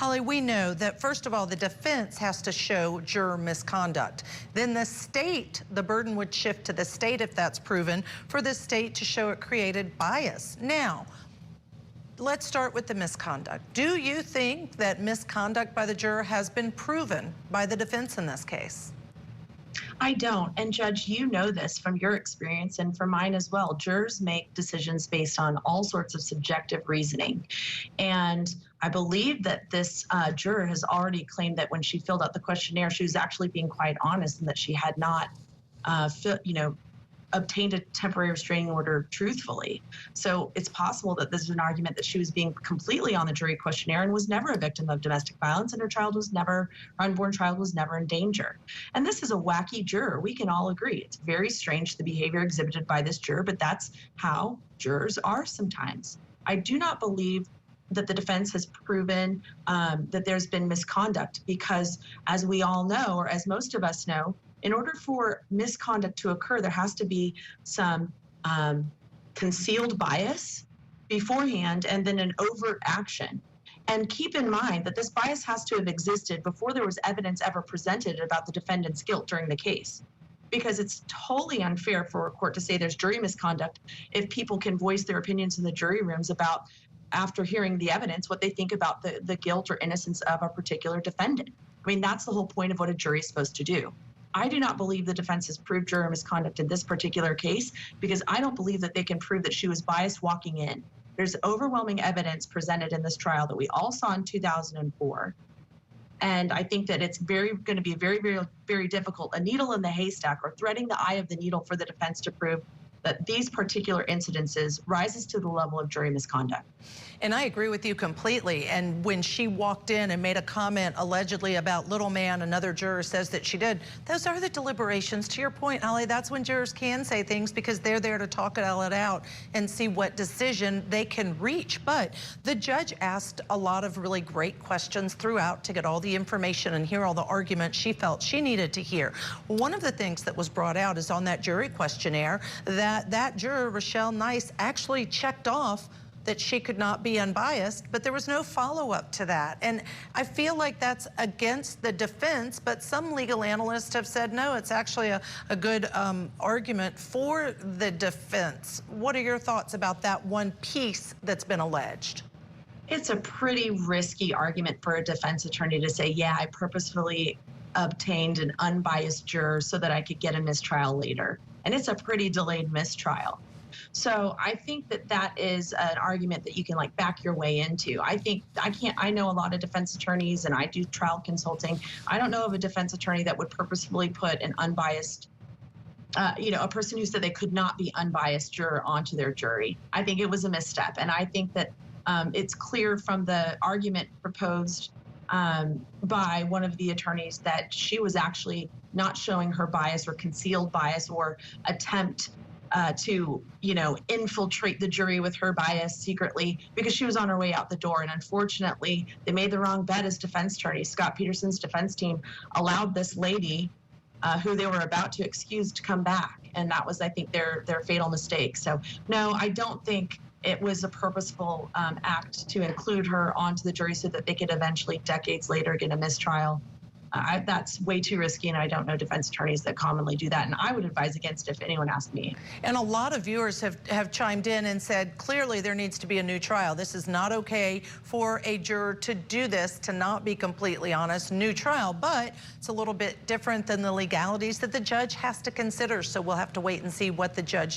Holly, we know that, first of all, the defense has to show juror misconduct. Then the state, the burden would shift to the state if that's proven, for the state to show it created bias. Now, let's start with the misconduct. Do you think that misconduct by the juror has been proven by the defense in this case? I don't. And Judge, you know this from your experience and from mine as well. Jurors make decisions based on all sorts of subjective reasoning. And I believe that this juror has already claimed that when she filled out the questionnaire, she was actually being quite honest and that she had not, obtained a temporary restraining order truthfully. So it's possible that this is an argument that she was being completely on the jury questionnaire and was never a victim of domestic violence, and her unborn child was never in danger. And this is a wacky juror. We can all agree. It's very strange, the behavior exhibited by this juror, but that's how jurors are sometimes. I do not believe that the defense has proven that there's been misconduct, because as we all know, or as most of us know, in order for misconduct to occur, there has to be some concealed bias beforehand and then an overt action. And keep in mind that this bias has to have existed before there was evidence ever presented about the defendant's guilt during the case. Because it's totally unfair for a court to say there's jury misconduct if people can voice their opinions in the jury rooms about, after hearing the evidence, what they think about the guilt or innocence of a particular defendant. I mean, that's the whole point of what a jury is supposed to do. I do not believe the defense has proved juror misconduct in this particular case, because I don't believe that they can prove that she was biased walking in. There's overwhelming evidence presented in this trial that we all saw in 2004. And I think that it's going to be very difficult, a needle in the haystack or threading the eye of the needle, for the defense to prove that these particular incidences rises to the level of jury misconduct. And I agree with you completely. And when she walked in and made a comment allegedly about little man, another juror says that she did, those are the deliberations. To your point, Holly, that's when jurors can say things, because they're there to talk it all out and see what decision they can reach. But the judge asked a lot of really great questions throughout to get all the information and hear all the arguments she felt she needed to hear. One of the things that was brought out is on that jury questionnaire that juror, Rochelle Nice, actually checked off that she could not be unbiased, but there was no follow-up to that. And I feel like that's against the defense, but some legal analysts have said, no, it's actually a good argument for the defense. What are your thoughts about that one piece that's been alleged? It's a pretty risky argument for a defense attorney to say, yeah, I purposefully obtained an unbiased juror so that I could get a mistrial later. And it's a pretty delayed mistrial. So I think that that is an argument that you can back your way into. I know a lot of defense attorneys, and I do trial consulting. I don't know of a defense attorney that would purposefully put an unbiased, a person who said they could not be unbiased juror onto their jury. I think it was a misstep. And I think that it's clear from the argument proposed by one of the attorneys that she was actually not showing her bias or concealed bias or attempt to infiltrate the jury with her bias secretly, because she was on her way out the door. And unfortunately, they made the wrong bet as defense attorneys. Scott Peterson's defense team allowed this lady who they were about to excuse to come back. And that was, I think, their fatal mistake. So no, I don't think it was a purposeful act to include her onto the jury so that they could eventually, decades later, get a mistrial. That's way too risky, and I don't know defense attorneys that commonly do that, and I would advise against it if anyone asked me. And a lot of viewers have chimed in and said, clearly there needs to be a new trial. This is not okay for a juror to do this, to not be completely honest. New trial, but it's a little bit different than the legalities that the judge has to consider, so we'll have to wait and see what the judge